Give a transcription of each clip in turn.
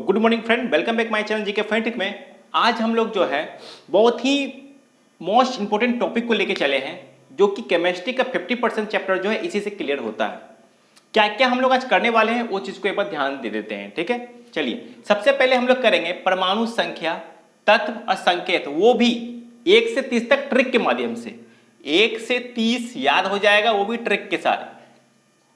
Good morning friend, welcome back my channel GK फैंटिक में। आज हम लोग जो है बहुत ही मोस्ट इंपॉर्टेंट टॉपिक को लेके चले हैं, जो कि केमिस्ट्री का 50% चैप्टर जो है इसी से क्लियर होता है। क्या क्या हम लोग आज करने वाले हैं वो चीज को एक बार ध्यान दे देते हैं, ठीक है। चलिए, सबसे पहले हम लोग करेंगे परमाणु संख्या, तत्व और संकेत, वो भी 1 से 30 तक ट्रिक के माध्यम से। 1 से 30 याद हो जाएगा, वो भी ट्रिक के साथ,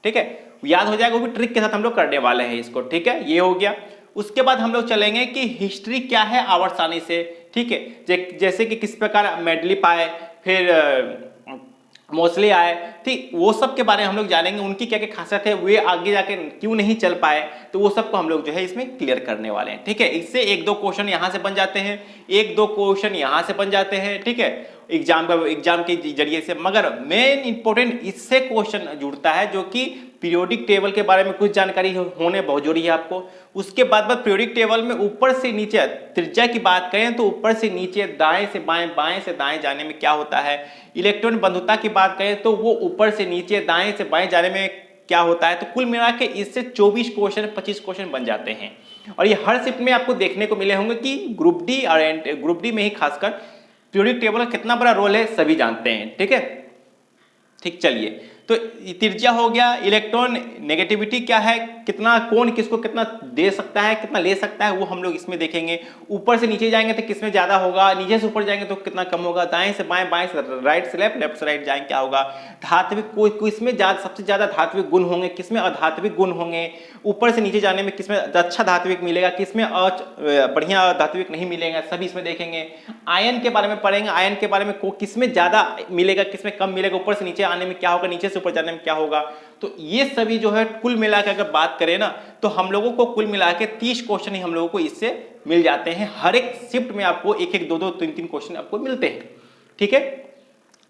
ठीक है। याद हो जाएगा वो भी ट्रिक के साथ हम लोग करने वाले हैं इसको, ठीक है। ये हो गया। उसके बाद हम लोग चलेंगे कि हिस्ट्री क्या है आवर्तसारणी से, ठीक है। जैसे कि किस प्रकार मेंडलीफ आए, फिर मोस्ले आए, ठीक, वो सब के बारे में हम लोग जानेंगे। उनकी क्या क्या खासियत है, वे आगे जाके क्यों नहीं चल पाए, तो वो सब को हम लोग जो है इसमें क्लियर करने वाले हैं, ठीक है। इससे 1-2 क्वेश्चन यहां से बन जाते हैं, 1-2 क्वेश्चन यहां से बन जाते हैं, ठीक है, एग्जाम के जरिए से। मगर मेन इंपॉर्टेंट इससे क्वेश्चन जुड़ता है, जो कि पीरियोडिक टेबल के बारे में कुछ जानकारी होने बहुत जरूरी है आपको। उसके बाद पीरियोडिक टेबल में ऊपर से नीचे त्रिज्या की बात करें तो ऊपर से नीचे, दाएं से बाएं, बाएं से दाएं जाने में क्या होता है। इलेक्ट्रॉन बंधुता की बात करें तो वो ऊपर से नीचे, दाएं से बाएं जाने में क्या होता है। तो कुल मिला के इससे 24 क्वेश्चन, 25 क्वेश्चन बन जाते हैं। और ये हर शिफ्ट में आपको देखने को मिले होंगे कि ग्रुप डी और ग्रुप डी में ही खासकर पीरियोडिक टेबल का कितना बड़ा रोल है सभी जानते हैं, ठीक है। ठीक, चलिए, तो त्रिज्या हो गया, इलेक्ट्रॉन नेगेटिविटी क्या है, कितना, कौन किसको कितना दे सकता है, कितना ले सकता है, वो हम लोग इसमें देखेंगे। ऊपर से नीचे जाएंगे तो किसमें ज्यादा होगा, नीचे से ऊपर जाएंगे तो कितना कम होगा, दाएं से बाएं, बाएं से राइट से लेफ्ट, लेफ्ट से राइट जाएंगे क्या होगा। धात्विक किसमें सबसे ज्यादा धात्विक गुण होंगे, किसमें अधात्विक गुण होंगे। ऊपर से नीचे जाने में किसमें अच्छा धात्विक मिलेगा, किसमें बढ़िया धात्विक नहीं मिलेगा, सभी इसमें देखेंगे। आयन के बारे में पढ़ेंगे, आयन के बारे में किसमें ज्यादा मिलेगा, किसमें कम मिलेगा, ऊपर से नीचे आने में क्या होगा, नीचे से ऊपर जाने में क्या होगा। तो ये सभी जो है कुल मिला के अगर बात करें ना, तो हम लोगों को कुल मिला के 30 क्वेश्चन ही हम लोगों को इससे मिल जाते हैं। हर एक शिफ्ट में आपको 1-1, 2-2, 3-3 क्वेश्चन आपको मिलते हैं, ठीक है।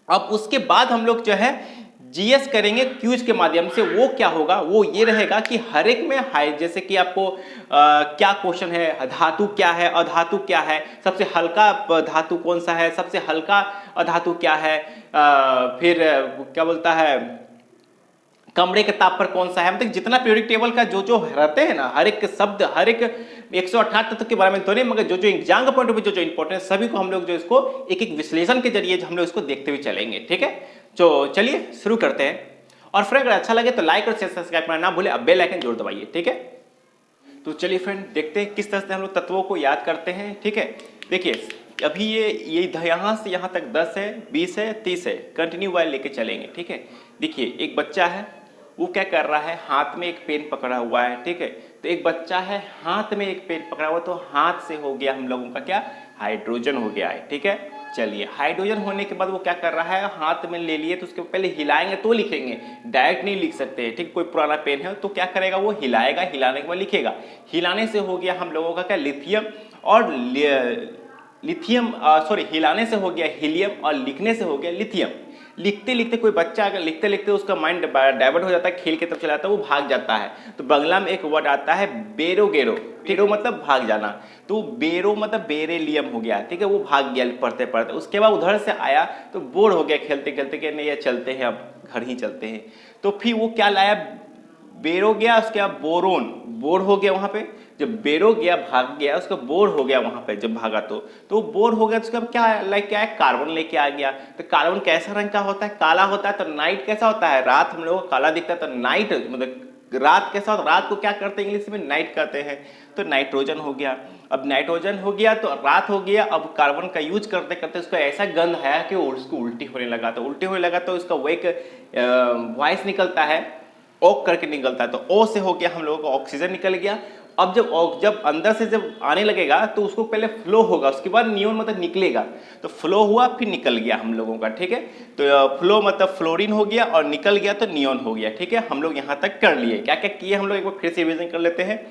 अब उसके बाद हम लोग जो है जीएस करेंगे क्यूज के माध्यम से। वो क्या होगा, वो ये रहेगा कि हर एक में जैसे कि आपको क्या क्वेश्चन है, धातु क्या है, अधातु क्या है, सबसे हल्का धातु कौन सा है, सबसे हल्का अधातु क्या है, फिर क्या बोलता है, कमरे के ताप पर कौन सा है। मतलब जितना पीरियोडिक टेबल का जो जो रहते हैं ना, हर एक शब्द, हर एक 168 तत्व के बारे में तो नहीं, मगर जो जो एग्जाम का पॉइंट ऑफ व्यू जो इंपॉर्टेंट, सभी को हम लोग जो इसको एक एक विश्लेषण के जरिए हम लोग इसको देखते हुए चलेंगे, ठीक है। तो चलिए शुरू करते हैं। और फ्रेंड अगर अच्छा लगे तो लाइक और शेयर सब्सक्राइब करना ना भूले, अब बेल आइकन जरूर दबाइए, ठीक है। तो चलिए फ्रेंड देखते हैं किस तरह से हम लोग तत्वों को याद करते हैं, ठीक है। देखिए अभी ये यहाँ से यहाँ तक 10 है, 20 है, 30 है, कंटिन्यू वाइल लेके चलेंगे, ठीक है। देखिए एक बच्चा है, वो क्या कर रहा है, हाथ में एक पेन पकड़ा हुआ है, ठीक है। तो एक बच्चा है, हाथ में एक पेन पकड़ा हुआ, तो हाथ से हो गया हम लोगों का क्या, हाइड्रोजन हो गया है, ठीक है। चलिए, हाइड्रोजन होने के बाद वो क्या कर रहा है, हाथ में ले लिए, तो उसके पहले हिलाएंगे तो लिखेंगे, डायरेक्ट नहीं लिख सकते, ठीक। कोई पुराना पेन है तो क्या करेगा, वो हिलाएगा, हिलाने के बाद लिखेगा। हिलाने से हो गया हम लोगों का क्या, लिथियम, और हिलाने से हो गया हीलियम, और लिखने से हो गया लिथियम। लिखते लिखते कोई बच्चा अगर लिखते लिखते उसका माइंड डाइवर्ट हो जाता है, खेल की तरफ चला जाता है, वो भाग जाता है। तो बंगला में एक वर्ड आता है बेरोगेरो, ठीक है, मतलब भाग जाना। तो बेरो मतलब बेरेलियम हो गया, ठीक है, वो भाग गया पढ़ते पढ़ते। उसके बाद उधर से आया तो बोर हो गया खेलते खेलते कि नहीं चलते हैं, अब घर ही चलते हैं। तो फिर वो क्या लाया, बेरो गया, उसके बाद बोरोन, बोर हो गया वहां पे। जब बेरो गया, भाग गया, उसका बोर हो गया वहां पे, जब भागा तो बोर हो गया, तो उसका क्या क्या है, कार्बन लेके आ गया। तो कार्बन कैसा रंग का होता है, काला होता है। तो नाइट कैसा होता है, रात हम लोगों को काला दिखता है। तो नाइट मतलब रात कैसा होता है, रात को क्या करते हैं इंग्लिश में, नाइट कहते हैं। तो नाइट्रोजन हो गया। अब नाइट्रोजन हो गया तो रात हो गया। अब कार्बन का यूज करते करते उसका ऐसा गंध है कि उसको उल्टी होने लगा। तो उल्टी होने लगा तो उसका वो एक वॉइस निकलता है, ओक करके निकलता है। तो ओ से हो गया हम लोगों को ऑक्सीजन निकल गया। अब जब अंदर से जब आने लगेगा तो उसको पहले फ्लो होगा, उसके बाद नियोन मतलब निकलेगा। तो फ्लो हुआ फिर निकल गया हम लोगों का, ठीक है। तो फ्लो मतलब फ्लोरीन हो गया, और निकल गया तो नियोन हो गया, ठीक है। हम लोग यहाँ तक कर लिए। क्या क्या किए हम लोग एक बार फिर से रिवीजन कर लेते हैं।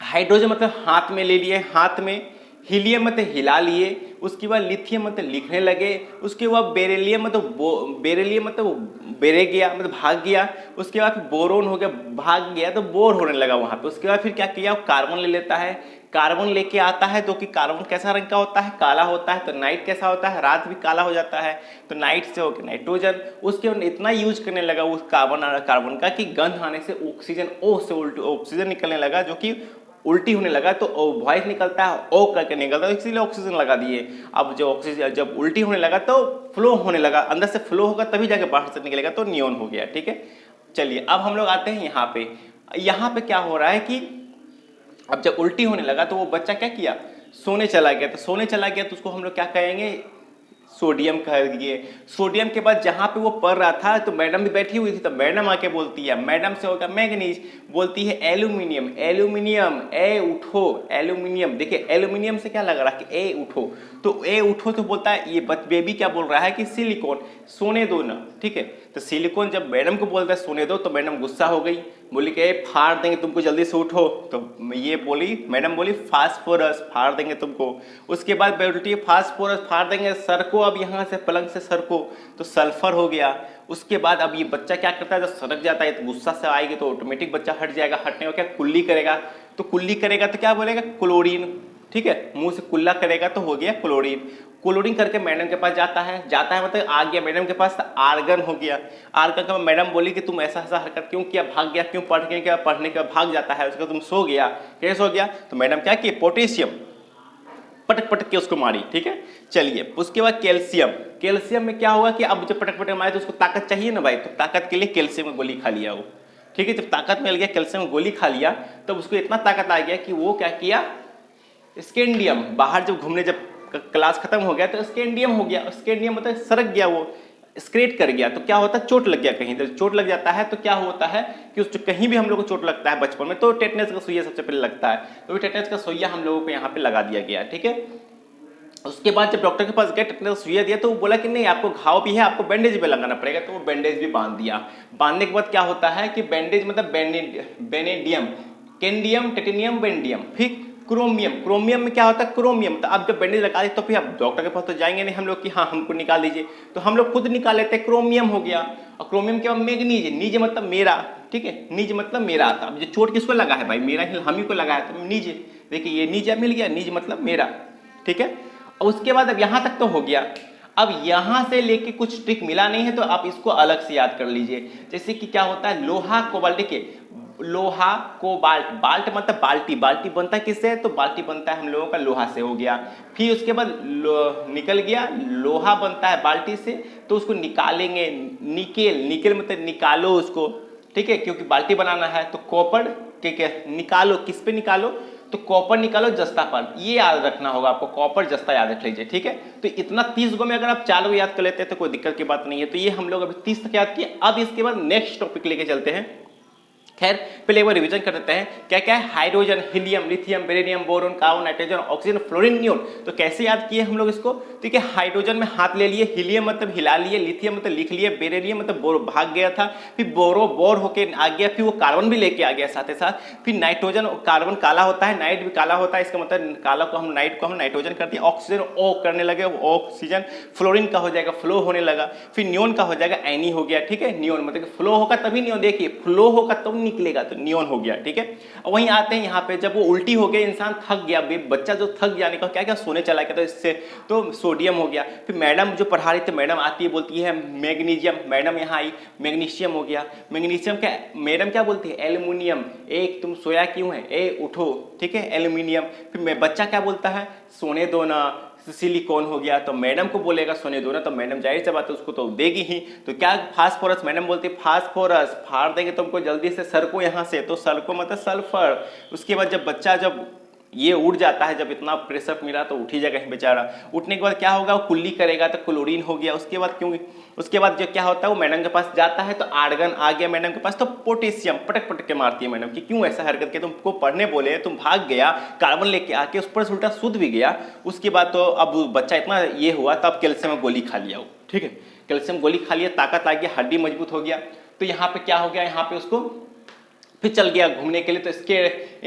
हाइड्रोजन मतलब हाथ में ले लिए, हाथ में। हीलियम मतलब हिला लिए। उसके बाद लिथियम मतलब लिखने लगे। उसके बाद बेरेलियम मतलब बेरे गया मतलब भाग गया। उसके बाद फिर बोरोन हो गया, भाग गया तो बोर होने लगा वहां पे। उसके बाद फिर क्या किया, कार्बन ले लेता है। कार्बन लेके आता है तो कि कार्बन कैसा रंग का होता है, काला होता है। तो नाइट कैसा होता है, रात भी काला हो जाता है। तो नाइट से हो गया नाइट्रोजन। उसके बाद इतना यूज करने लगा उस कार्बन का कि गंध आने से ऑक्सीजन, ओ से उल्टी ऑक्सीजन निकलने लगा, जो कि उल्टी होने लगा तो वॉइस निकलता है ओ करके निकलता है, इसीलिए ऑक्सीजन लगा दिए। अब जो ऑक्सीजन जब उल्टी होने लगा तो फ्लो होने लगा, अंदर से फ्लो होगा तभी जाके बाहर से निकलेगा, तो नियॉन हो गया। ठीक है, चलिए अब हम लोग आते हैं यहाँ पे क्या हो रहा है कि अब जब उल्टी होने लगा तो वो बच्चा क्या किया, सोने चला गया। तो सोने चला गया तो उसको हम लोग क्या कहेंगे, सोडियम कहेंगे। सोडियम के बाद जहां पे वो पढ़ रहा था तो मैडम भी बैठी हुई थी, तो मैडम आके बोलती है, मैडम से होगा मैग्नीज, बोलती है एल्यूमिनियम, एल्यूमिनियम ए उठो, एल्यूमिनियम। देखिए एल्यूमिनियम से क्या लग रहा है कि ए उठो, तो ए उठो तो बोलता है ये बेबी क्या बोल रहा है कि सिलिकॉन, सोने दो ना। ठीक है, तो सिलिकॉन जब मैडम को बोलता है सोने दो तो मैडम गुस्सा हो गई, बोली कि फाड़ देंगे तुमको, जल्दी से उठो। तो ये बोली, मैडम बोली फास्फोरस, फाड़ देंगे तुमको। उसके बाद बोलती है फास्फोरस फाड़ देंगे, सर को अब यहाँ से पलंग से सर को, तो सल्फर हो गया। उसके बाद अब ये बच्चा क्या करता है, जब सड़क जाता है तो गुस्सा से आएगी तो ऑटोमेटिक बच्चा हट जाएगा, हटने को क्या कुल्ली करेगा, तो कुल्ली करेगा तो क्या बोलेगा क्लोरीन। ठीक है, मुंह से कुल्ला करेगा तो हो गया क्लोरीन। क्लोरीन करके मैडम के पास जाता है मतलब आ गया मैडम के पास, तो आर्गन हो गया। आर्गन का मैडम बोली कि तुम ऐसा ऐसा हरकत क्यों किया, भाग गया क्यों, पढ़ने के भाग जाता है, उसका तुम सो गया, कैसे सो गया। तो मैडम क्या किए, पोटेशियम पटक पटक के उसको मारी। ठीक है, चलिए उसके बाद कैल्शियम, कैल्शियम में क्या हुआ कि अब जब पटक पटक मारे तो उसको ताकत चाहिए ना भाई, तो ताकत के लिए कैल्शियम में गोली खा लिया वो। ठीक है, जब ताकत मिल गया, कैल्शियम में गोली खा लिया, तब उसको इतना ताकत आ गया कि वो क्या किया, स्कैंडियम, बाहर जब घूमने जब क्लास खत्म हो गया तो स्कैंडियम हो गया। स्कैंडियम मतलब सरक गया, वो स्क्रेट कर गया, तो क्या होता है, चोट लग गया कहीं। तो चोट लग जाता है तो क्या होता है कि उस कहीं भी हम लोग को चोट लगता है बचपन में तो टेटनस का सुइया सबसे पहले लगता है, तो टेटनस का सुइया हम लोगों को यहाँ पे लगा दिया गया। ठीक है, उसके बाद जब डॉक्टर के पास गए, टेटनस का सुइया दिया तो वो बोला कि नहीं आपको घाव भी है, आपको बैंडेज भी लगाना पड़ेगा, तो वो बैंडेज भी बांध दिया। बांधने के बाद क्या होता है कि बैंडेज मतलब बेनेडियम, कैंडियम, टेटिनियम, बेंडियम, फिर क्रोमियम। क्रोमियम में क्या होता है, क्रोमियम। तो अब जब बैंडेज लगा दी तो फिर अब डॉक्टर के पास तो जाएंगे नहीं हम लोग कि हाँ हमको निकाल दीजिए, तो हम लोग खुद निकाल लेते हैं, क्रोमियम हो गया। और क्रोमियम के बाद मैग्नीज, नीज मतलब मेरा। ठीक है, नीज मतलब मेरा था। अब जो चोट किसको लगा है भाई, मेरा ही, हम ही को लगा है, तो नीज, देखिए ये नीज मिल गया, नीज मतलब मेरा। ठीक है, और उसके बाद अब यहाँ तक तो हो गया। अब यहाँ से लेके कुछ ट्रिक मिला नहीं है तो आप इसको अलग से याद कर लीजिए। जैसे कि क्या होता है, लोहा कोबाल्ट के, लोहा कोबाल्ट, बाल्ट मतलब बाल्टी, बाल्टी बनता है किससे, तो बाल्टी बनता है हम लोगों का लोहा से, हो गया। फिर उसके बाद निकल गया, लोहा बनता है बाल्टी से, तो उसको निकालेंगे, निकेल, निकेल मतलब निकालो उसको। ठीक है, क्योंकि बाल्टी बनाना है, तो कॉपर के निकालो, किस पे निकालो, तो कॉपर निकालो जस्ता पर, ये याद रखना होगा आपको, कॉपर जस्ता याद रख लीजिए। ठीक है, तो इतना 30 गो में अगर आप 4 गो याद कर लेते हैं तो कोई दिक्कत की बात नहीं है। तो ये हम लोग अभी 30 तक याद किए। अब इसके बाद नेक्स्ट टॉपिक लेके चलते हैं। खैर पहले एक बार रिवीजन कर देते हैं, क्या क्या है, hydrogen, helium, lithium, beryllium, boron, carbon, nitrogen, oxygen, fluorine, neon. तो कैसे याद किए हम लोग इसको, ठीक है, हाइड्रोजन में हाथ ले लिए, हीलियम मतलब हिला लिए, लिथियम मतलब लिख लिए, बेरिलियम मतलब बोरो भाग गया था, फिर बोरो बोर होके आ गया, फिर वो कार्बन भी लेके आ गया साथ ही साथ, फिर नाइट्रोजन, कार्बन काला होता है, नाइट भी काला होता है, इसका मतलब काला को हम नाइट को हम नाइट्रोजन कर दिया, ऑक्सीजन ओ करने लगे, ऑक्सीजन, फ्लोरीन का हो जाएगा फ्लो होने लगा, फिर नियोन का हो जाएगा एनी हो गया। ठीक है, नियोन मतलब फ्लो होगा तभी नियोन, देखिए फ्लो होगा तब निकलेगा, तो नियोन हो गया। ठीक है, और वहीं आते हैं यहाँ पे, जब वो उल्टी हो गई, इंसान थक गया, बच्चा जो थक जाने का क्या क्या सोने चला गया, तो इससे तो सोडियम हो गया। फिर मैडम जो पढ़ा रही थी, मैडम आती है बोलती है मैग्नीशियम, मैडम यहाँ आई, मैग्नीशियम हो गया। मैग्नीशियम क्या, मैडम क्या बोलती है, एल्यूमिनियम, एक तुम सोया क्यों है, ए उठो। ठीक है, एल्यूमिनियम। फिर बच्चा क्या बोलता है, सोने दो ना, सिलिकॉन हो गया, तो मैडम को बोलेगा सोने दो ना, तो मैडम जाहिर सी बात है उसको तो देगी ही। तो क्या, फास्फोरस, मैडम बोलती है फास्फोरस, फाड़ देंगे तुमको जल्दी से, सर को यहाँ से, तो सर को मतलब सल्फर। उसके बाद जब बच्चा जब ये उड़ जाता है, जब इतना प्रेशर मिला तो उठ ही जाएगा बेचारा। उठने के बाद क्या होगा, वो कुल्ली करेगा तो क्लोरीन हो गया। उसके बाद क्यों, उसके बाद जो क्या होता है, वो मैडम के पास जाता है तो आर्गन आ गया मैडम के पास, तो पोटेशियम पटक पटक के मारती है मैडम कि क्यों ऐसा हरकत किया, तुमको पढ़ने बोले तुम भाग गया, कार्बन लेके आके उस पर उल्टा शुद्ध भी गया। उसके बाद तो अब बच्चा इतना ये हुआ, तब कैल्शियम में गोली खा लिया वो। ठीक है, कैल्शियम गोली खा लिया, ताकत आ गया, हड्डी मजबूत हो गया। तो यहाँ पे क्या हो गया, यहाँ पे उसको फिर चल गया घूमने के लिए, तो इसके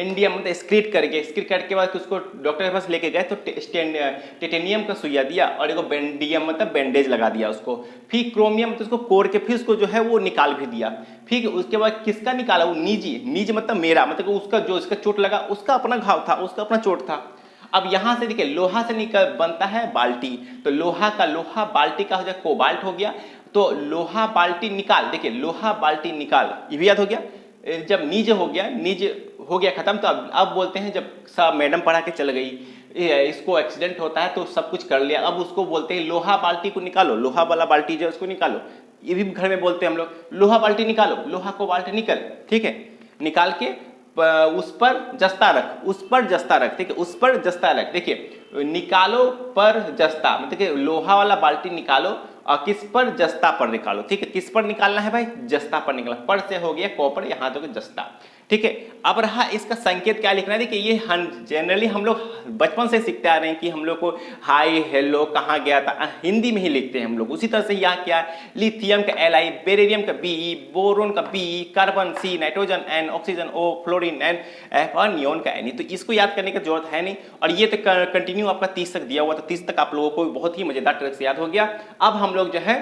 इंडियम मतलब स्क्रीट करके, स्क्रीट करके के बाद उसको डॉक्टर के पास लेके गए, तो टिटेनियम का सुइया दिया, और एक बेंडियम मतलब बैंडेज लगा दिया उसको। फिर क्रोमियम तो उसको कोड़ के फिर उसको जो है वो निकाल भी दिया। फिर उसके बाद किसका निकाला, वो नीजी, नीज मतलब मेरा, मतलब उसका जो इसका चोट लगा उसका अपना घाव था, उसका अपना चोट था। अब यहां से देखिए, लोहा से निकल बनता है बाल्टी, तो लोहा का लोहा, बाल्टी का हो जाए कोबाल्ट हो गया, तो लोहा बाल्टी निकाल, देखिए लोहा बाल्टी निकाल, ये भी याद हो गया। जब नीज हो गया, नीज हो गया खत्म। तो अब बोलते हैं जब सब मैडम पढ़ा के चल गई, इसको एक्सीडेंट होता है तो सब कुछ कर लिया, अब उसको बोलते हैं लोहा बाल्टी को निकालो, लोहा वाला बाल्टी जो है उसको निकालो। ये भी घर में बोलते हैं हम लोग, लोहा बाल्टी निकालो, लोहा को बाल्टी निकल, ठीक है, निकाल के उस पर जस्ता रख, उस पर जस्ता रख, ठीक है, उस पर जस्ता रख। देखिए निकालो पर जस्ता, मतलब कि लोहा वाला बाल्टी निकालो और किस पर, जस्ता पर निकालो, ठीक है। किस पर निकालना है भाई, जस्ता पर निकालना, पर से हो गया कॉपर, यहाँ तो जस्ता, ठीक है। अब रहा इसका संकेत क्या लिखना है। देखिए ये जनरली हम लोग बचपन से सीखते आ रहे हैं कि हम लोग को हाई हेलो कहाँ गया था हिंदी में ही लिखते हैं हम लोग। उसी तरह से यहाँ क्या है, लिथियम का Li, बेरिलियम का Be, बोरोन का B, carbon C, nitrogen N, oxygen O, fluorine N, F और नियोन का Ni। तो इसको याद करने की जरूरत है नहीं, और ये तो कंटिन्यू आपका 30 तक दिया हुआ, तो 30 तक आप लोगों को बहुत ही मजेदार तरह से याद हो गया। अब हम लोग जो है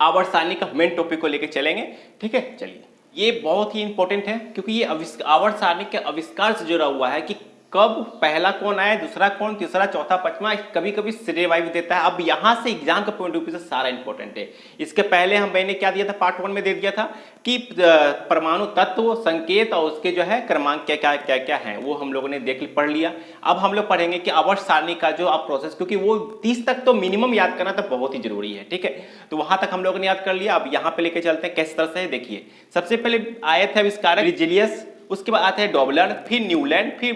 आवर्त सारणी का मेन टॉपिक को लेकर चलेंगे, ठीक है। चलिए ये बहुत ही इंपॉर्टेंट है, क्योंकि ये आवर्त सारणी के आविष्कार से जुड़ा हुआ है कि कब पहला कौन आया, दूसरा कौन, तीसरा, चौथा, पांचवा, कभी कभी श्रेय भी देता है। अब यहां से एग्जाम का पॉइंट ऑफ व्यू से सारा इंपॉर्टेंट है। इसके पहले मैंने क्या दिया था, पार्ट 1 में दे दिया था कि परमाणु तत्व, संकेत और उसके जो है क्रमांक क्या क्या क्या है, वो हम लोगों ने पढ़ लिया। अब हम लोग पढ़ेंगे कि आवर्त सारणी का जो आप प्रोसेस, क्योंकि वो 30 तक तो मिनिमम याद करना तो बहुत ही जरूरी है, ठीक है। तो वहां तक हम लोगों ने याद कर लिया। अब यहाँ पे लेके चलते हैं किस तरह से। देखिए सबसे पहले आए थे आविष्कारक बेरिलियस, उसके बाद आते हैं डॉबलर, फिर न्यूलैंड, फिर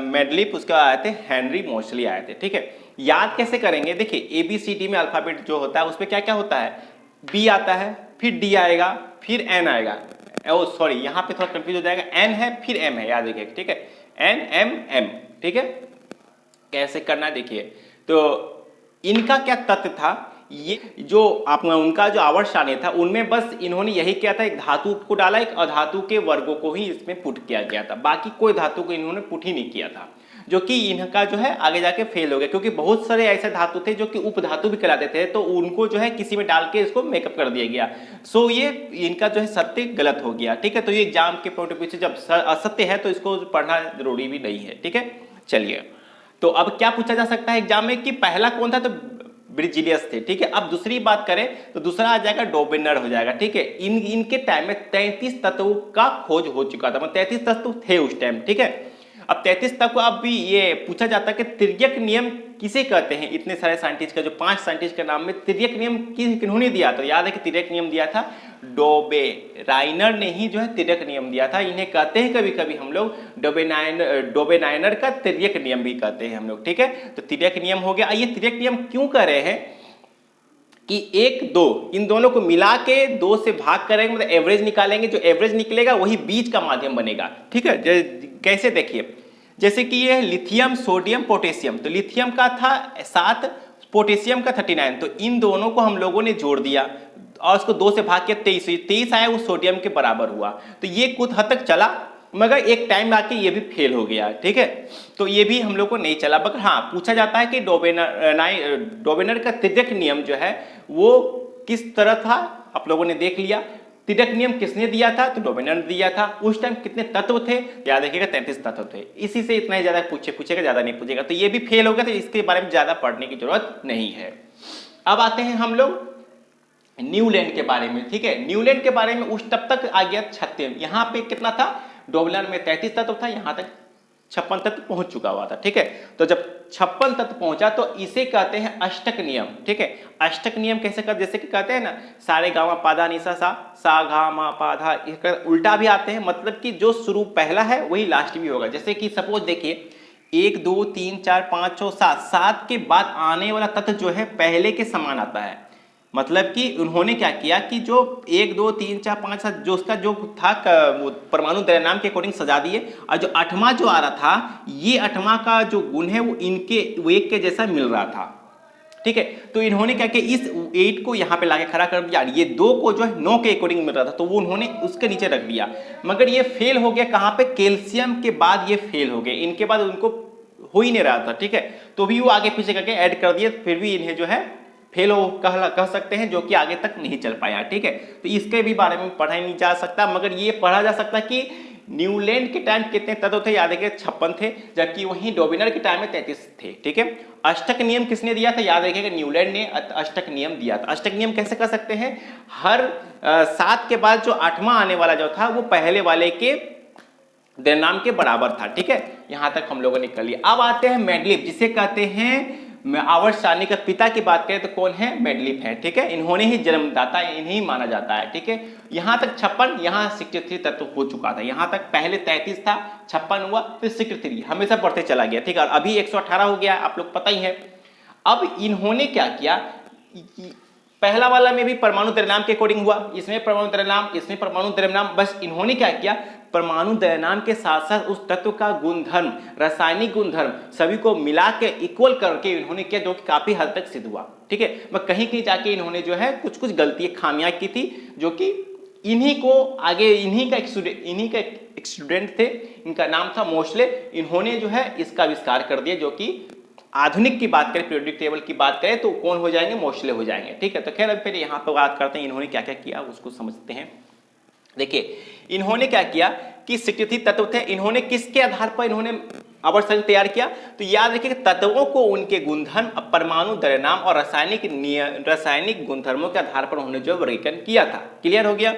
मेडलिफ, उसके बाद आए थे हेनरी मोसली आए थे, ठीक है। याद कैसे करेंगे, देखिए ABCD में अल्फाबेट जो होता है उसमें क्या क्या होता है, B आता है, फिर D आएगा, फिर N आएगा, ओ सॉरी यहाँ पे थोड़ा कंफ्यूज हो जाएगा, N है फिर M है, याद रखिए, ठीक है, N M M, ठीक है। कैसे करना है देखिए, तो इनका क्या तथ्य था, ये जो आप उनका जो आवर्त सारणी था उनमें बस इन्होंने यही किया था, एक धातु को डाला, एक अधातु के वर्गों को ही इसमें पुट किया गया था, बाकी कोई धातु को इन्होंने पुट ही नहीं किया था, जो कि इनका जो है आगे जाके फेल हो गया, क्योंकि बहुत सारे ऐसे धातु थे जो कि उपधातु भी कहलाते थे, तो उनको जो है किसी में डाल के इसको मेकअप कर दिया गया। सो ये इनका जो है सत्य गलत हो गया, ठीक है। तो ये एग्जाम के पॉइंट ऑफ व्यू से जब असत्य है तो इसको पढ़ना जरूरी भी नहीं है, ठीक है। चलिए तो अब क्या पूछा जा सकता है एग्जाम में कि पहला कौन था, तो बेरिलियस थे, ठीक है। अब दूसरी बात करें तो दूसरा आ जाएगा डॉबलर हो जाएगा, ठीक है। इनके टाइम में 33 तत्वों का खोज हो चुका था, मतलब 33 तत्व थे उस टाइम, ठीक है। अब 33 तत्व, अब भी ये पूछा जाता है कि तिर्यक नियम किसे कहते हैं, इतने सारे साइंटिस्ट का जो 5 साइंटिस्ट के नाम में तिर्यक नियम किन्होंने दिया, तो याद है कि तिर्यक नियम दिया था डोबेनाइनर ने ही जो है तिर्यक नियम दिया था। इन्हें कहते हैं कभी कभी हम लोग डोबेनाइनर का तिर्यक नियम भी कहते हैं हम लोग, ठीक है। तो तिर्यक नियम हो गया। ये तिर्यक नियम क्यों कह रहे हैं कि 1 2 इन दोनों को मिला के 2 से भाग करेंगे, मतलब एवरेज निकालेंगे, जो एवरेज निकलेगा वही बीज का माध्यम बनेगा, ठीक है। कैसे देखिए, जैसे कि ये लिथियम, सोडियम, पोटेशियम, तो लिथियम का था 7, पोटेशियम का 39, तो इन दोनों को हम लोगों ने जोड़ दिया और उसको 2 से भाग के 23 आया, वो सोडियम के बराबर हुआ। तो ये कुछ हद तक चला, मगर एक टाइम आके ये भी फेल हो गया, ठीक है। तो ये भी हम लोग को नहीं चला। मगर हाँ पूछा जाता है कि डोबेनर का तिर्यक नियम जो है वो किस तरह था, आप लोगों ने देख लिया। तिर्यक नियम किसने दिया था, तो डोबेनर ने दिया था। उस टाइम कितने तत्व थे, याद रखिएगा 33 तत्व थे। इसी से इतना ही ज्यादा पूछेगा, ज्यादा नहीं पूछेगा। तो ये भी फेल हो गया, तो इसके बारे में ज्यादा पढ़ने की जरूरत नहीं है। अब आते हैं हम लोग न्यूलैंड के बारे में, ठीक है। न्यूलैंड के बारे में उस तब तक आ गया 36, यहाँ पे कितना था, डॉबलर में 33 तत्व था, यहाँ तक 56 तत्व पहुंच चुका हुआ था, ठीक है। तो जब 56 तत्व पहुंचा तो इसे कहते हैं अष्टक नियम, ठीक है। अष्टक नियम कैसे कर, जैसे कि कहते हैं ना सारे गामा पाधा निसा सा गा मा पाधा, उल्टा भी आते हैं, मतलब कि जो शुरू पहला है वही लास्ट भी होगा। जैसे कि सपोज देखिए 1 2 3 4 5 6 7 के बाद आने वाला तत्व जो है पहले के समान आता है। मतलब कि उन्होंने क्या किया कि जो 1 2 3 4 5 7 जो उसका जो था परमाणु द्रव्यनाम के अकॉर्डिंग सजा दिए, और जो 8वां जो आ रहा था, ये 8वां का जो गुण है वो इनके एक के जैसा मिल रहा था, ठीक है। तो इन्होंने क्या किया, इस 8 को यहाँ पे लाके खड़ा कर दिया, ये 2 को जो है 9 के अकॉर्डिंग मिल रहा था, तो वो उन्होंने उसके नीचे रख दिया। मगर ये फेल हो गया कहाँ पे, कैल्शियम के बाद ये फेल हो गए, इनके बाद उनको हो ही नहीं रहा था, ठीक है। तो भी वो आगे पीछे करके ऐड कर दिए, फिर भी इन्हें जो है फेल हो कह सकते हैं, जो कि आगे तक नहीं चल पाया, ठीक है। तो इसके भी बारे में पढ़ा नहीं जा सकता, मगर ये पढ़ा जा सकता कि न्यूलैंड के टाइम कितने तत्व थे, याद रखिए 56 थे, जबकि वहीं डोबेनर के टाइम में 33 थे, ठीक है। अष्टक नियम किसने दिया था, याद रखिएगा न्यूलैंड ने अष्टक नियम दिया था। अष्टक नियम कैसे कर सकते हैं, हर 7 के बाद जो 8वां आने वाला जो था वो पहले वाले के द्रव्यनाम के बराबर था। ठीक है, यहां तक हम लोगों ने कर लिया। अब आते हैं मेंडलीव, जिसे कहते हैं आवर्त सारणी का पिता की बात करें तो कौन है? मेंडलीव है। ठीक है, इन्होंने ही जन्मदाता, इन्हीं माना जाता है। ठीक है, यहां तक 56, यहां 63 तत्व हो चुका था। यहां तक पहले 33 था, 56 हुआ, फिर 63, हमेशा बढ़ते चला गया। ठीक है, और अभी 118 हो गया, आप लोग पता ही है। अब इन्होंने क्या किया, पहला वाला में भी परमाणु द्रव्यनाम के अकॉर्डिंग हुआ, इसमें परमाणु द्रव्यनाम, इसमें परमाणु द्रव्यनाम। बस इन्होंने क्या किया, परमाणु द्रव्यनाम के साथ साथ उस तत्व का गुणधर्म, रासायनिक गुणधर्म सभी को मिला के इक्वल करके इन्होंने किया, जो कि काफी हद तक सिद्ध हुआ। ठीक है, मैं कहीं कहीं जाके इन्होंने जो है कुछ कुछ गलतियां, खामियां की थी, जो कि इन्हीं को आगे, इन्हीं का एक स्टूडेंट थे, इनका नाम था मोशले। इन्होंने जो है इसका आविष्कार कर दिया, जो कि आधुनिक की बात करें, पीरियोडिक टेबल की बात करें तो कौन हो जाएंगे? मोशले हो जाएंगे। ठीक है, तो खैर अब फिर यहाँ पर बात करते हैं इन्होंने क्या क्या किया, उसको समझते हैं। देखिए, इन्होंने क्या किया कि 63 तत्व थे, इन्होंने किसके आधार पर इन्होंने आवर्त सारणी तैयार किया? तो याद रखिए, तत्वों को उनके गुणधर्म, परमाणु द्रव्यनाम और रासायनिक गुणधर्मों के आधार पर उन्होंने जो वर्गीकरण किया था। क्लियर हो गया?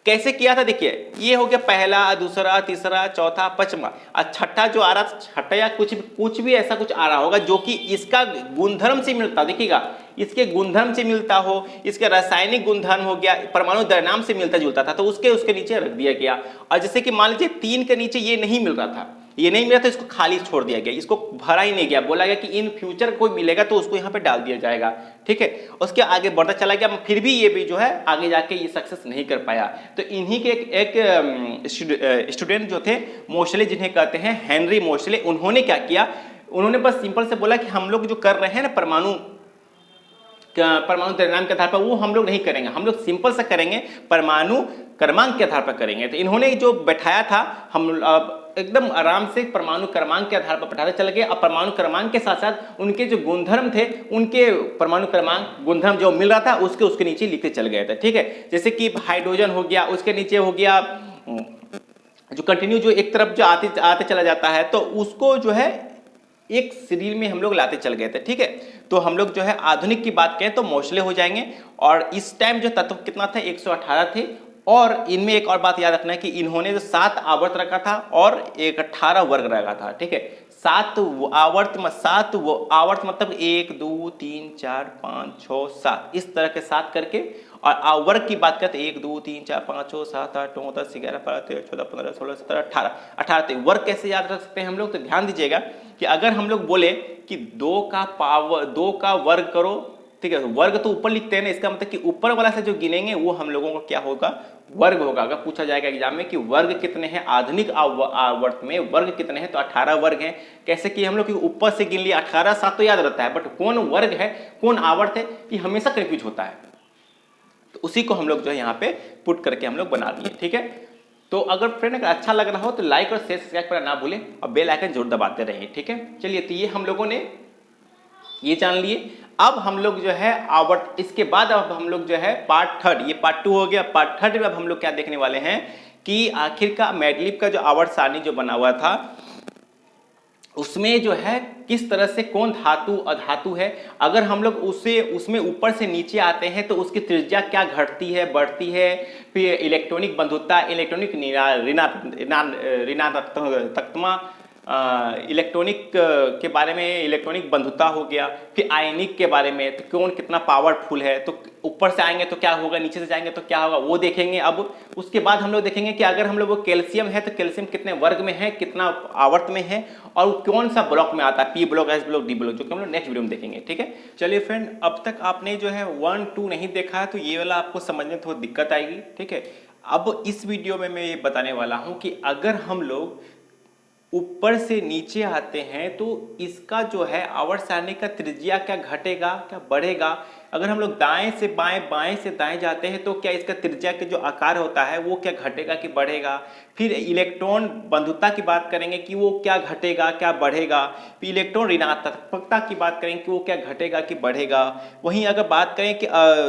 कैसे किया था? देखिए, ये हो गया पहला, दूसरा, तीसरा, चौथा, पांचवा, और छठा जो आ रहा, छठा या कुछ भी ऐसा कुछ आ रहा होगा जो कि इसका गुणधर्म से मिलता, देखिएगा, इसके गुणधर्म से मिलता हो, इसके रासायनिक गुणधर्म हो गया, परमाणु द्रव्यनाम से मिलता जुलता था, तो उसके नीचे रख दिया गया। और जैसे कि मान लीजिए 3 के नीचे ये नहीं मिल रहा था, ये नहीं मिला तो इसको खाली छोड़ दिया गया, इसको भरा ही नहीं गया, बोला गया कि इन फ्यूचर कोई मिलेगा तो उसको यहाँ पे डाल दिया जाएगा। ठीक है, उसके आगे बढ़ता चला गया, फिर भी ये भी जो है आगे जाके ये सक्सेस नहीं कर पाया। तो इन्हीं के एक स्टूडेंट जो थे मोशले, जिन्हें कहते हैं हेनरी मोशले, उन्होंने क्या किया, उन्होंने बस सिंपल से बोला कि हम लोग जो कर रहे हैं ना परमाणु द्रव्यनाम के आधार पर, वो हम लोग नहीं करेंगे, हम लोग सिंपल से करेंगे, परमाणु क्रमांक के आधार पर करेंगे। तो इन्होंने जो बैठाया था, हम एकदम आराम से परमाणु क्रमांक के आधार पर बैठाते चले गए। और परमाणु क्रमांक के साथ साथ उनके जो गुणधर्म थे, उनके परमाणु क्रमांक गुणधर्म जो मिल रहा था उसके नीचे लिखते चल गए थे। ठीक है, जैसे कि हाइड्रोजन हो गया, उसके नीचे हो गया जो कंटिन्यू, जो एक तरफ जो आते चला जाता है, तो उसको जो है एक सीरीज में हम लोग लाते चल गए थे। ठीक है, तो हम लोग जो है आधुनिक की बात करें तो मोशले हो जाएंगे। और इस टाइम जो तत्व कितना था? 118 थे। और इनमें एक और बात याद रखना है कि इन्होंने जो 7 आवर्त रखा था और एक 18 वर्ग रखा था। ठीक है, 7 आवर्त मतलब 1 2 3 4 5 6 7, इस तरह के 7 करके। और वर्ग की बात करते 1 2 3 4 5 6 7 8 9 10 11 12 13 14 15 16 17 18। वर्ग कैसे याद रख सकते हैं हम लोग? तो ध्यान दीजिएगा कि अगर हम लोग बोले कि 2 का वर्ग करो, ठीक है, वर्ग तो ऊपर लिखते हैं ना, इसका मतलब कि ऊपर वाला से जो गिनेंगे वो हम लोगों को क्या होगा? वर्ग होगा। अगर पूछा जाएगा एग्जाम में कि वर्ग कितने हैं आधुनिक आवर्त में, वर्ग कितने हैं, तो 18 वर्ग हैं। कैसे कि हम लोग ऊपर से गिन लिया, 18 7 तो याद रहता है, बट कौन वर्ग है, कौन आवर्त है, ये हमेशा कंफ्यूज होता है। तो उसी को हम लोग जो है यहाँ पे पुट करके हम लोग बना दिए। ठीक है, तो अगर फ्रेंड अगर अच्छा लग रहा हो तो लाइक और शेयर सब्सक्राइब करना ना भूलें और बेल आइकन जरूर दबाते रहें। ठीक है, चलिए, तो ये हम लोगों ने ये जान लिए। अब हम लोग जो है आवर्त, इसके बाद अब हम लोग जो है पार्ट 3, ये पार्ट 2 हो गया। पार्ट 3 में अब हम लोग क्या देखने वाले हैं कि आखिर का मेंडलीव का जो आवर्त सारणी जो बना हुआ था, उसमें जो है किस तरह से कौन धातु अधातु है, अगर हम लोग उसमें ऊपर से नीचे आते हैं तो उसकी त्रिज्या क्या घटती है, बढ़ती है, फिर इलेक्ट्रॉनिक बंधुता, इलेक्ट्रॉनिक ऋणात्मकता, इलेक्ट्रॉनिक के बारे में इलेक्ट्रॉनिक बंधुता हो गया, फिर आयनिक के बारे में, तो कौन कितना पावरफुल है, तो ऊपर से आएंगे तो क्या होगा, नीचे से जाएंगे तो क्या होगा, वो देखेंगे। अब उसके बाद हम लोग देखेंगे कि अगर हम लोग वो कैल्शियम है तो कैल्शियम कितने वर्ग में है, कितना आवर्त में है, और कौन सा ब्लॉक में आता है, P block, S block, D block, जो कि हम लोग नेक्स्ट वीडियो में देखेंगे। ठीक है, चलिए फ्रेंड, अब तक आपने जो है 1 2 नहीं देखा है तो ये वाला आपको समझने में थोड़ी दिक्कत आएगी। ठीक है, अब इस वीडियो में मैं ये बताने वाला हूँ कि अगर हम लोग ऊपर से नीचे आते हैं तो इसका जो है आवर्त सारणी का त्रिज्या क्या घटेगा, क्या बढ़ेगा। अगर हम लोग दाएं से बाएं, बाएं से दाएं जाते हैं तो क्या इसका त्रिज्या के जो आकार होता है वो क्या घटेगा कि बढ़ेगा। फिर इलेक्ट्रॉन बंधुता की बात करेंगे कि वो क्या घटेगा क्या बढ़ेगा। फिर इलेक्ट्रॉन ऋणात्मकता की बात करेंगे कि वो क्या घटेगा कि बढ़ेगा। वहीं अगर बात करें कि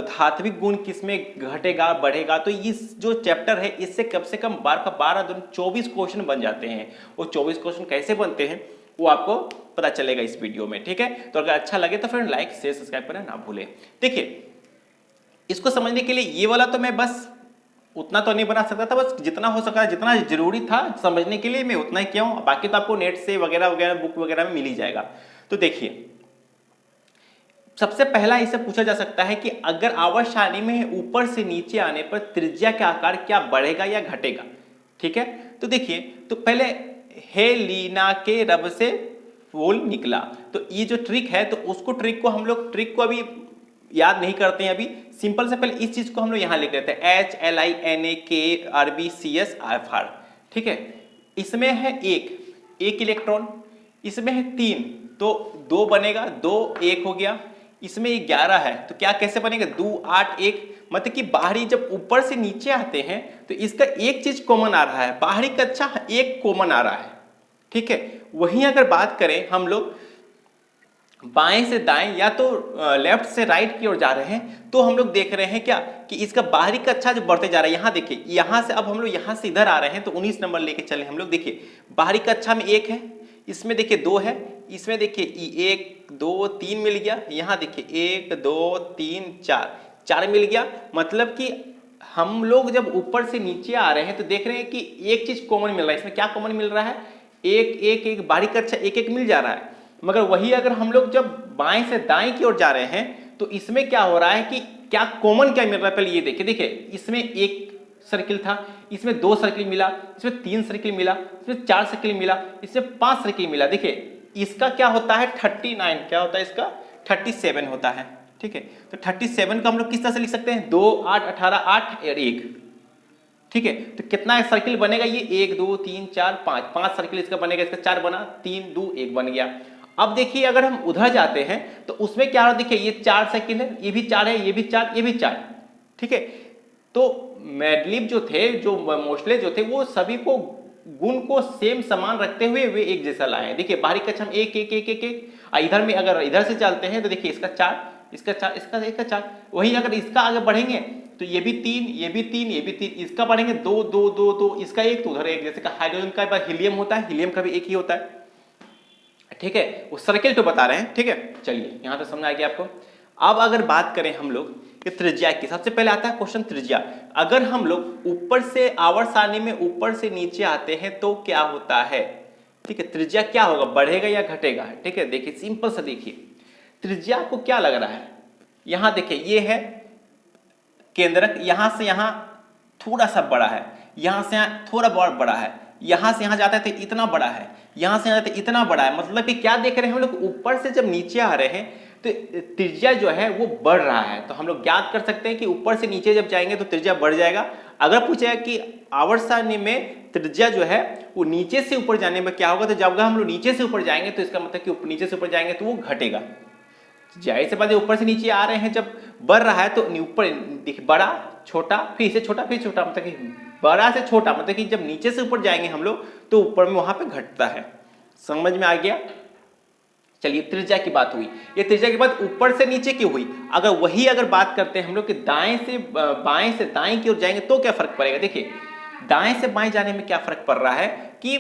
धात्विक गुण किसमें घटेगा बढ़ेगा, तो इस जो चैप्टर है इससे कम से कम 12 24 क्वेश्चन बन जाते हैं। वो 24 क्वेश्चन कैसे बनते हैं वो आपको पता चलेगा इस वीडियो में। ठीक है, तो अगर अच्छा लगे तो फिर लाइक शेयर सब्सक्राइब करना ना भूलें। देखिए, इसको समझने के लिए ये वाला तो मैं बस उतना तो नहीं बना सकता था, बस जितना हो सका, जितना जरूरी था समझने के लिए मैं उतना ही किया हूँ। बाकी तो आपको नेट से वगैरह वगैरह बुक वगैरह में मिल ही जाएगा। तो देखिए, सबसे पहला इसे पूछा जा सकता है कि अगर आवर्त सारणी में ऊपर से नीचे आने पर त्रिज्या का आकार क्या बढ़ेगा या घटेगा। ठीक है, तो देखिए, तो पहले हेलिना के रब से फूल निकला, तो ये जो ट्रिक है, तो उसको ट्रिक को हम लोग ट्रिक को अभी याद नहीं करते हैं। अभी सिंपल से पहले इस चीज को हम लोग यहां लिख लेते हैं HLINAKRBCSR। ठीक है, इसमें है एक इलेक्ट्रॉन, इसमें है 3, तो 2 बनेगा, 2 1 हो गया। इसमें 11 है, तो क्या कैसे बनेगा, 2 8 1, मतलब कि बाहरी जब ऊपर से नीचे आते हैं तो इसका एक चीज कॉमन आ रहा है, बाहरी का अच्छा एक कॉमन आ रहा है। ठीक है, वहीं अगर बात करें हम लोग बाएं से दाएं या तो लेफ्ट से राइट की ओर जा रहे हैं, तो हम लोग देख रहे हैं क्या कि इसका बाहरी कक्षा जो बढ़ते जा रहा है। यहां देखिए, यहां से अब हम लोग यहां से इधर आ रहे हैं, तो 19 नंबर लेके चले हम लोग। देखिए बाहरी कक्षा में 1 है, इसमें देखिए 2 है, इसमें देखिए 1 2 3 मिल गया, यहां देखिए 1 2 3 4 मिल गया। मतलब कि हम लोग जब ऊपर से नीचे आ रहे हैं तो देख रहे हैं कि एक चीज कॉमन मिल रहा है। इसमें क्या कॉमन मिल रहा है, एक बाहरी कक्षा एक मिल जा रहा है। मगर वही अगर हम लोग जब बाएं से दाएं की ओर जा रहे हैं तो इसमें क्या हो रहा है कि क्या कॉमन क्या मिल रहा है, पहले ये देखिए। इसमें 1 सर्किल था, इसमें 2 सर्किल मिला, इसमें 3 सर्किल मिला, इसमें 4 सर्किल मिला, इसमें 5 सर्किल मिला। देखिए इसका क्या होता है 39, क्या होता है इसका 37 होता है। ठीक है, तो 37 का हम लोग किस तरह से लिख सकते हैं, 2 8 18 8 और 1। ठीक है, तो कितना सर्किल बनेगा ये 1 2 3 4 5 सर्किल इसका बनेगा, इसका 4 बना, 3 2 1 बन गया। अब देखिए अगर हम उधर जाते हैं तो उसमें क्या हो रहा है, देखिए ये 4 सर्किल है, ये भी 4 है, ये भी 4, ये भी 4। ठीक है, तो मैडलिब जो थे, जो मोस्टले जो थे, वो सभी को गुण को सेम समान रखते हुए वे एक जैसा लाए। देखिए बाहरी कक्षा में 1 1 1 1 1, इधर में अगर इधर से चलते हैं तो देखिए इसका 4, इसका 4, इसका 4। वही अगर इसका आगे बढ़ेंगे तो ये भी 3, ये भी 3, ये भी 3, इसका बढ़ेंगे 2 2 2 2, इसका 1, तो उधर 1। जैसे कि हाइड्रोजन का बार हीलियम होता है, हीलियम का भी 1 ही होता है। ठीक है, वो सर्किल तो बता रहे हैं। ठीक है, चलिए यहां तो समझ आ गया आपको। अब अगर बात करें हम लोग कि त्रिज्या की, सबसे पहले आता है क्वेश्चन त्रिज्या। अगर हम लोग ऊपर से आवर्त सारणी में ऊपर से नीचे आते हैं तो क्या होता है। ठीक है, त्रिज्या क्या होगा, बढ़ेगा या घटेगा। ठीक है, देखिए सिंपल सा देखिए, त्रिज्या को क्या लग रहा है, यहां देखिए ये है केंद्रक, यहां से यहां थोड़ा सा बड़ा है, यहां से यहां थोड़ा बहुत बड़ा है, यहां से यहां जाता है तो इतना बड़ा है, यहां से यहां जाता है इतना बड़ा है। मतलब कि क्या देख रहे हैं हम लोग, ऊपर से जब नीचे आ रहे हैं तो त्रिज्या जो है वो बढ़ रहा है। तो हम लोग ज्ञात कर सकते हैं कि ऊपर से नीचे जब जाएंगे तो त्रिज्या बढ़ जाएगा। अगर पूछेगा कि आवर्त सारणी में त्रिज्या जो है वो नीचे से ऊपर जाने में क्या होगा, तो जब हम लोग नीचे से ऊपर जाएंगे तो इसका मतलब कि नीचे से ऊपर जाएंगे तो वो घटेगा। जाहिर सी बात है, ऊपर से नीचे आ रहे हैं जब बढ़ रहा है तो ऊपर देखिए बड़ा छोटा, फिर इसे छोटा, फिर छोटा, मतलब कि बड़ा से छोटा, मतलब कि जब नीचे से ऊपर जाएंगे हम लोग तो ऊपर में वहां पे घटता है। समझ में आ गया। चलिए त्रिज्या की बात हुई, ये त्रिज्या के बाद ऊपर से नीचे क्यों हुई। अगर बात करते हैं हम लोग कि बाएं से दाएं की ओर जाएंगे तो क्या फर्क पड़ेगा। देखिए दाएं से बाएं जाने में क्या फर्क पड़ रहा है कि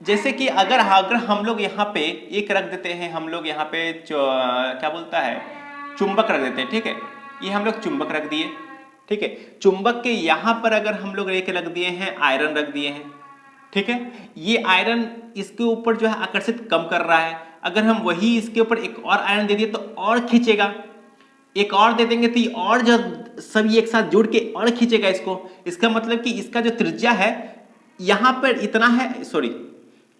जैसे कि अगर हम लोग यहाँ पे एक रख देते हैं, हम लोग यहाँ पे क्या बोलता है चुंबक रख देते हैं। ठीक है, ये हम लोग चुंबक रख दिए। ठीक है, चुंबक के यहाँ पर अगर हम लोग एक रख दिए हैं, आयरन रख दिए हैं। ठीक है, ये आयरन इसके ऊपर जो है आकर्षित कम कर रहा है। अगर हम वही इसके ऊपर एक और आयरन दे दिए तो और खींचेगा, एक और दे देंगे तो ये और जो सभी एक साथ जुड़ के और खींचेगा इसको। इसका मतलब कि इसका जो त्रिज्या है यहाँ पर इतना है, सॉरी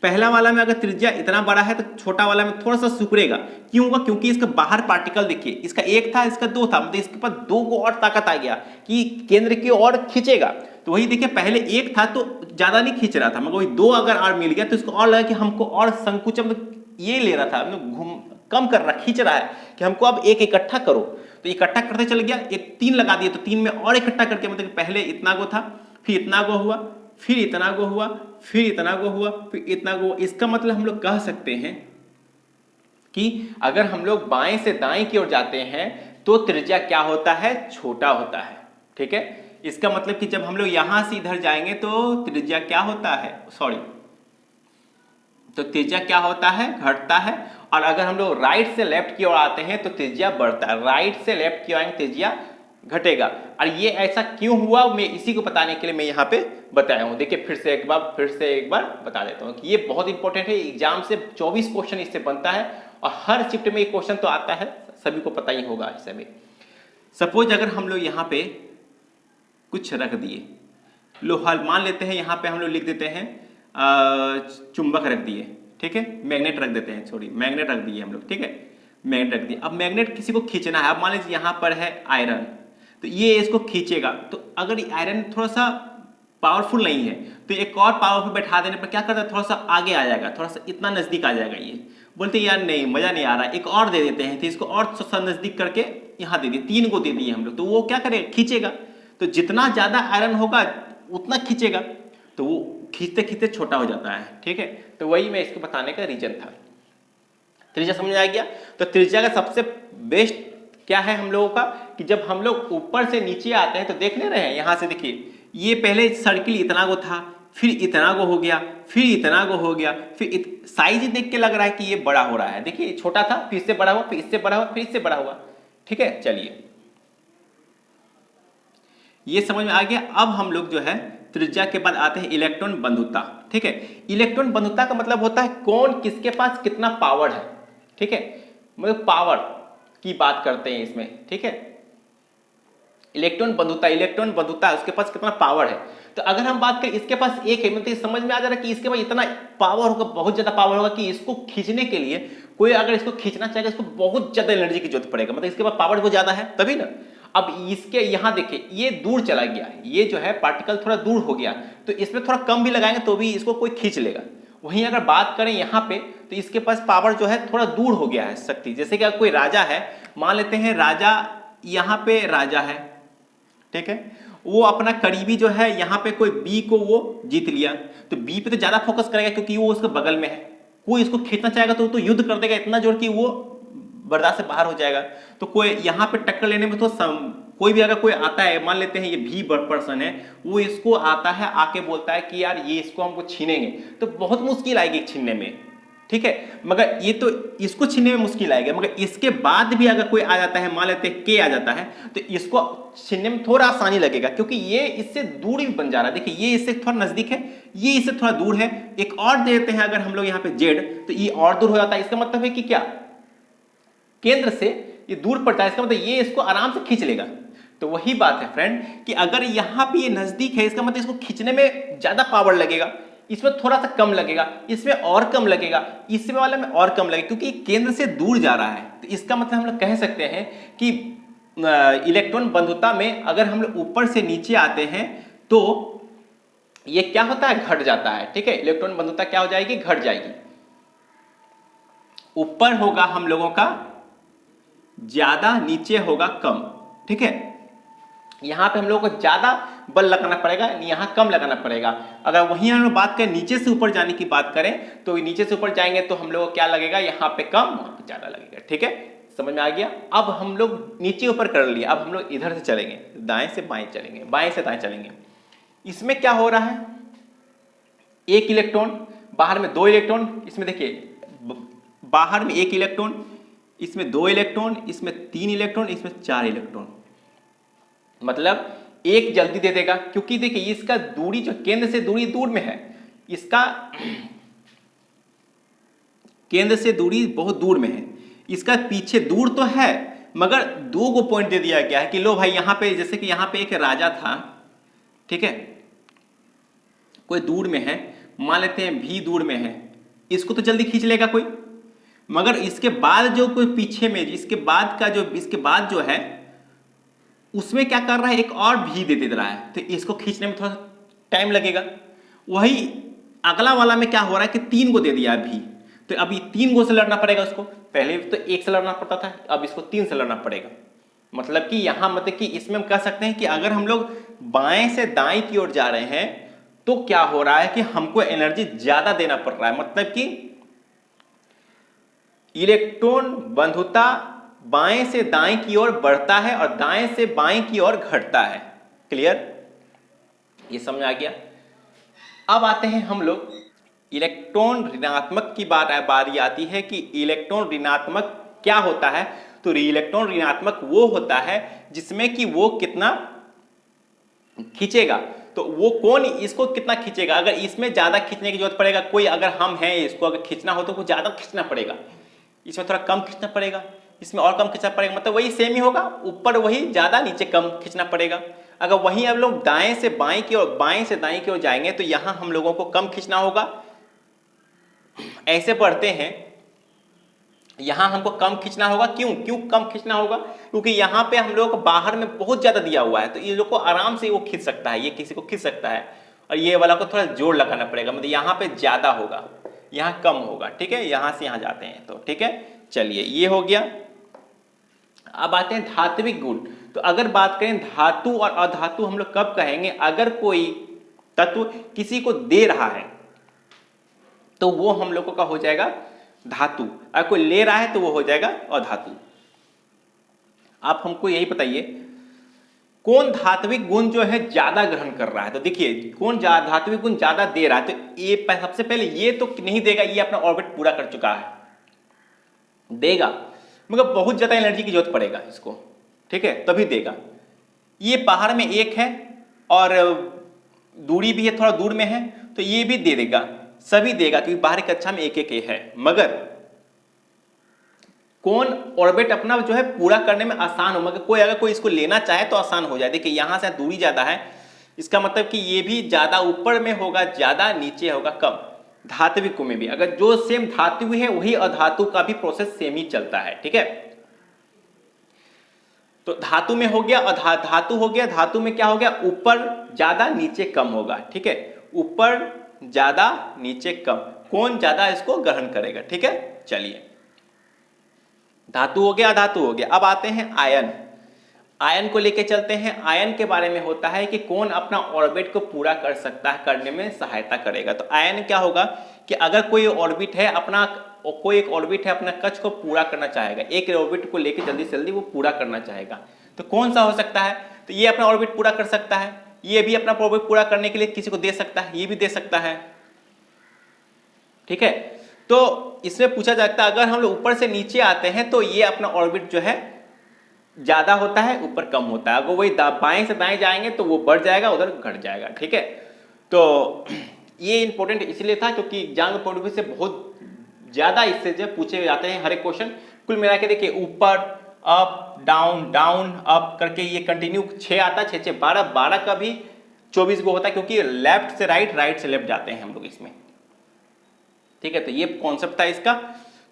पहला वाला में अगर त्रिज्या इतना बड़ा है तो छोटा वाला में थोड़ा सा सिकुड़ेगा। क्यों होगा, क्योंकि इसका बाहर पार्टिकल देखिए, इसका 1 था, इसका 2 था, मतलब इसके पास 2 को और ताकत आ गया कि केंद्र की ओर खींचेगा। तो वही देखिए पहले 1 था तो ज्यादा नहीं खींच रहा था, मगर वही 2 अगर और मिल गया तो इसको और लगा कि हमको और संकुचन, मतलब ये ले रहा था, मतलब कम कर रहा, खींच रहा है कि हमको अब 1 इकट्ठा करो। तो इकट्ठा करते चल गया, एक 3 लगा दिए तो 3 में और इकट्ठा करके, मतलब पहले इतना गो था, फिर इतना गो हुआ, फिर इतना गो हुआ, फिर इतना गो हुआ, फिर इतना गो। इसका मतलब हम लोग कह सकते हैं कि अगर हम लोग बाएं से दाएं की ओर जाते हैं तो त्रिज्या क्या होता है, छोटा होता है। ठीक है, इसका मतलब कि जब हम लोग यहां से इधर जाएंगे तो त्रिज्या क्या होता है, तो त्रिज्या क्या होता है, घटता है। और अगर हम लोग राइट से लेफ्ट की ओर आते हैं तो त्रिज्या बढ़ता है। राइट से लेफ्ट की ओर आएंगे त्रिज्या घटेगा। और ये ऐसा क्यों हुआ, मैं इसी को बताने के लिए मैं यहाँ पे बताया हूँ। देखिए फिर से एक बार बता देता हूँ कि ये बहुत इंपॉर्टेंट है। एग्जाम से 24 क्वेश्चन इससे बनता है और हर शिफ्ट में एक क्वेश्चन तो आता है, सभी को पता ही होगा इस समय। सपोज अगर हम लोग यहाँ पे कुछ रख दिए, लो हाल मान लेते हैं यहाँ पे हम लोग लिख देते हैं चुंबक रख दिए, ठीक है, मैग्नेट रख देते हैं, सॉरी मैग्नेट रख दिए हम लोग, ठीक है, मैग्नेट रख दिए। अब मैग्नेट किसी को खींचना है, अब मान लीजिए यहाँ पर है आयरन, तो ये इसको खींचेगा। तो अगर आयरन थोड़ा सा पावरफुल नहीं है तो एक और पावरफुल बैठा देने पर क्या करता है, थोड़ा सा आगे आ जाएगा, थोड़ा सा इतना नजदीक आ जाएगा। ये बोलते यार नहीं मजा नहीं आ रहा, एक और दे देते हैं, तो इसको और सा नजदीक करके यहाँ दे दिए, 3 को दे दिए हम लोग, तो वो क्या करेगा, खींचेगा। तो जितना ज्यादा आयरन होगा उतना खींचेगा, तो वो खींचते खींचते छोटा हो जाता है, ठीक है। तो वही मैं इसको बताने का रीजन था। त्रिज्या समझ आ गया। तो त्रिज्या का सबसे बेस्ट क्या है हम लोगों का, कि जब हम लोग ऊपर से नीचे आते हैं तो देख ले रहे हैं, यहां से देखिए ये पहले सर्किल इतना को था, फिर इतना को हो गया, फिर इतना को हो गया, फिर साइज देख के लग रहा है कि ये बड़ा हो रहा है। देखिए छोटा था, फिर इससे बड़ा हुआ, फिर इससे बड़ा हुआ, फिर इससे बड़ा हुआ, ठीक है। चलिए ये समझ में आ गया। अब हम लोग जो है त्रिज्या के बाद आते हैं इलेक्ट्रॉन बंधुता, ठीक है। इलेक्ट्रॉन बंधुता का मतलब होता है कौन किसके पास कितना पावर है, ठीक है, मतलब पावर की बात करते हैं इसमें, ठीक है। इलेक्ट्रॉन बंधुता उसके पास कितना पावर है। तो अगर हम बात करें इसके पास एक है, मतलब समझ में आ जा रहा है कि इसके पास इतना पावर होगा, बहुत ज्यादा पावर होगा कि इसको खींचने के लिए कोई अगर इसको खींचना चाहेगा इसको बहुत ज्यादा एनर्जी की जरूरत पड़ेगा, मतलब इसके पास पावर बहुत ज्यादा है तभी ना। अब इसके यहां देखिए ये दूर चला गया, ये जो है पार्टिकल थोड़ा दूर हो गया, तो इसमें थोड़ा कम भी लगाएंगे तो भी इसको कोई खींच लेगा। वहीं अगर बात करें यहाँ पे तो इसके पास पावर जो है थोड़ा दूर हो गया है शक्ति। जैसे कि कोई राजा है, मान लेते हैं राजा, यहाँ पे राजा है, ठीक है, वो अपना करीबी जो है यहाँ पे कोई बी को वो जीत लिया, तो बी पे तो ज्यादा फोकस करेगा क्योंकि वो उसके बगल में है। कोई इसको खींचना चाहेगा तो युद्ध कर देगा इतना जोर कि वो बर्दाश्त से बाहर हो जाएगा। तो कोई यहाँ पे टक्कर लेने में तो कोई भी अगर कोई आता है, मान लेते हैं ये भी पर्सन है, वो इसको आता है आके बोलता है कि यार ये इसको हमको छीनेंगे, तो बहुत मुश्किल आएगी छीनने में, ठीक है। मगर ये तो इसको छीनने में मुश्किल आएगा, मगर इसके बाद भी अगर कोई आ जाता है, मान लेते हैं के आ जाता है, तो इसको छीनने में थोड़ा आसानी लगेगा क्योंकि ये इससे दूर भी बन जा रहा है। देखिए ये इससे थोड़ा नजदीक है, ये इससे थोड़ा दूर है, एक और देते हैं अगर हम लोग यहाँ पे जेड, तो ये और दूर हो जाता है। इसका मतलब है कि क्या, केंद्र से ये दूर पड़ता है, इसका मतलब ये इसको आराम से खींच लेगा। तो वही बात है फ्रेंड कि अगर यहां पे ये नजदीक है, इसका मतलब इसको खींचने में ज्यादा पावर लगेगा, इसमें थोड़ा सा कम लगेगा, इसमें और कम लगेगा, इसमें वाला में और कम लगेगा, क्योंकि केंद्र से दूर जा रहा है। तो इसका मतलब हम लोग कह सकते हैं कि इलेक्ट्रॉन बंधुता में अगर हम लोग ऊपर से नीचे आते हैं तो ये क्या होता है, घट जाता है, ठीक है। इलेक्ट्रॉन बंधुता क्या हो जाएगी, घट जाएगी। ऊपर होगा हम लोगों का ज्यादा, नीचे होगा कम, ठीक है। यहां पे हम लोगों को ज्यादा बल लगाना पड़ेगा, यहां कम लगाना पड़ेगा। अगर वहीं हम लोग बात करें नीचे से ऊपर जाने की बात करें तो नीचे से ऊपर जाएंगे तो हम लोग को क्या लगेगा, यहां पे कम वहां पे ज्यादा लगेगा, ठीक है। समझ में आ गया। अब हम लोग नीचे ऊपर कर लिया, अब हम लोग इधर से चलेंगे, दाएं से बाएं चलेंगे, बाएं से दाएं चलेंगे। इसमें क्या हो रहा है, एक इलेक्ट्रॉन, बाहर में 2 इलेक्ट्रॉन, इसमें देखिए बाहर में 1 इलेक्ट्रॉन, इसमें 2 इलेक्ट्रॉन, इसमें 3 इलेक्ट्रॉन, इसमें 4 इलेक्ट्रॉन, मतलब एक जल्दी दे देगा क्योंकि देखिए इसका दूरी जो केंद्र से दूरी दूर में है, इसका केंद्र से दूरी बहुत दूर में है, इसका पीछे दूर तो है मगर 2 को पॉइंट दे दिया गया है कि लो भाई यहां पे, जैसे कि यहां पे एक राजा था, ठीक है, कोई दूर में है, मान लेते हैं भी दूर में है, इसको तो जल्दी खींच लेगा कोई, मगर इसके बाद जो कोई पीछे में, इसके बाद का जो, इसके बाद जो है उसमें क्या कर रहा है, एक और भी दे रहा है, तो इसको खींचने में थोड़ा टाइम लगेगा। वही अगला वाला में क्या हो रहा है कि 3 को दे दिया भी, तो अभी 3 गो से लड़ना पड़ेगा उसको, पहले तो 1 से लड़ना पड़ता था, अब इसको 3 से लड़ना पड़ेगा। मतलब कि यहां, मतलब कि इसमें हम कह सकते हैं कि अगर हम लोग बाएं से दाएं की ओर जा रहे हैं तो क्या हो रहा है कि हमको एनर्जी ज्यादा देना पड़ रहा है, मतलब कि इलेक्ट्रॉन बंधुता बाएं से दाएं की ओर बढ़ता है और दाएं से बाएं की ओर घटता है। क्लियर, ये समझ आ गया। अब आते हैं हम लोग इलेक्ट्रॉन ऋणात्मक की बारी आती है कि इलेक्ट्रॉन ऋणात्मक क्या होता है। तो इलेक्ट्रॉन ऋणात्मक वो होता है जिसमें कि वो कितना खींचेगा, तो वो कौन इसको कितना खींचेगा। अगर इसमें ज्यादा खींचने की जरूरत पड़ेगा, कोई अगर हम हैं इसको अगर खींचना हो तो वो ज्यादा खींचना पड़ेगा, इसमें थोड़ा कम खींचना पड़ेगा, इसमें और कम खींचना पड़ेगा, मतलब वही सेम ही होगा, ऊपर वही ज्यादा नीचे कम खींचना पड़ेगा। अगर वहीं अब लोग दाएं से बाएं की ओर बाएं से दाएं की ओर जाएंगे तो यहां हम लोगों को कम खींचना होगा। ऐसे पढ़ते हैं, यहां हमको कम खींचना होगा। क्यों क्यों कम खींचना होगा? क्योंकि यहां पे हम लोगों को बाहर में बहुत ज्यादा दिया हुआ है, तो ये लोग को आराम से वो खींच सकता है, ये किसी को खींच सकता है, और ये वाला को थोड़ा जोर लगाना पड़ेगा, मतलब यहाँ पे ज्यादा होगा, यहाँ कम होगा। ठीक है, यहां से यहां जाते हैं तो ठीक है। चलिए ये हो गया। अब आते हैं धात्विक गुण। तो अगर बात करें धातु और अधातु हम लोग कब कहेंगे? अगर कोई तत्व किसी को दे रहा है तो वो हम लोगों का हो जाएगा धातु, अगर कोई ले रहा है तो वो हो जाएगा अधातु। आप हमको यही बताइए कौन धात्विक गुण जो है ज्यादा ग्रहण कर रहा है। तो देखिए कौन धात्विक गुण ज्यादा दे रहा है, तो ये सबसे पहले ये तो नहीं देगा, ये अपना ऑर्बिट पूरा कर चुका है, देगा मगर बहुत ज्यादा एनर्जी की जरूरत पड़ेगा इसको, ठीक है, तभी देगा। ये बाहर में एक है और दूरी भी है, थोड़ा दूर में है, तो ये भी दे देगा, सभी देगा, क्योंकि बाहरी कक्षा में एक एक है। मगर कौन ऑर्बिट अपना जो है पूरा करने में आसान हो, मगर कोई अगर कोई इसको लेना चाहे तो आसान हो जाए। देखिए यहां से दूरी ज्यादा है, इसका मतलब कि ये भी ज्यादा ऊपर में होगा, ज्यादा नीचे होगा, कम। धात्विक में भी अगर जो सेम धातु है वही अधातु का भी प्रोसेस सेम ही चलता है, ठीक है। तो धातु में हो गया, धातु हो गया, धातु में क्या हो गया? ऊपर ज्यादा नीचे कम होगा, ठीक है, ऊपर ज्यादा नीचे कम, कौन ज्यादा इसको ग्रहण करेगा, ठीक है। चलिए धातु हो गया, धातु हो गया। अब आते हैं आयन। आयन को लेके चलते हैं। आयन के बारे में होता है कि कौन अपना ऑर्बिट को पूरा कर सकता है, करने में सहायता करेगा। तो आयन क्या होगा कि अगर कोई ऑर्बिट है अपना, कोई एक ऑर्बिट है अपना कक्ष को पूरा करना चाहेगा, एक ऑर्बिट को लेके जल्दी से जल्दी वो पूरा करना चाहेगा, तो कौन सा हो सकता है? तो ये अपना ऑर्बिट पूरा कर सकता है, ये भी अपना ऑर्बिट पूरा करने के लिए किसी को दे सकता है, ये भी दे सकता है, ठीक है। तो इसमें पूछा जाता है अगर हम लोग ऊपर से नीचे आते हैं तो ये अपना ऑर्बिट जो है ज्यादा होता है, ऊपर कम होता है। अगर वही बाएं से दाएं जाएंगे तो वो बढ़ जाएगा, उधर घट जाएगा, ठीक है। तो ये इंपॉर्टेंट इसलिए था क्योंकि एग्जाम के पॉइंट ऑफ व्यू से बहुत ज्यादा इससे जो पूछे जाते हैं हर एक क्वेश्चन। कुल मिला के देखिए ऊपर अप डाउन डाउन अप करके ये कंटिन्यू 6 आता है, 6 6 12, 12 का भी 24 को होता है, क्योंकि लेफ्ट से राइट, राइट से लेफ्ट जाते हैं हम लोग इसमें, ठीक है। तो ये कॉन्सेप्ट था इसका।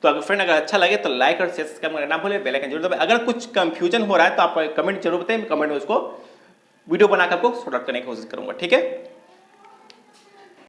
तो अगर फ्रेंड अगर अच्छा लगे तो लाइक और शेयर सब्सक्राइब करना ना भूलें, बेल आइकन जरूर दबाएं। अगर कुछ कंफ्यूजन हो रहा है तो आप कमेंट जरूर बताएं, कमेंट में उसको वीडियो बनाकर आपको सॉर्ट आउट करने की कोशिश करूंगा, ठीक है।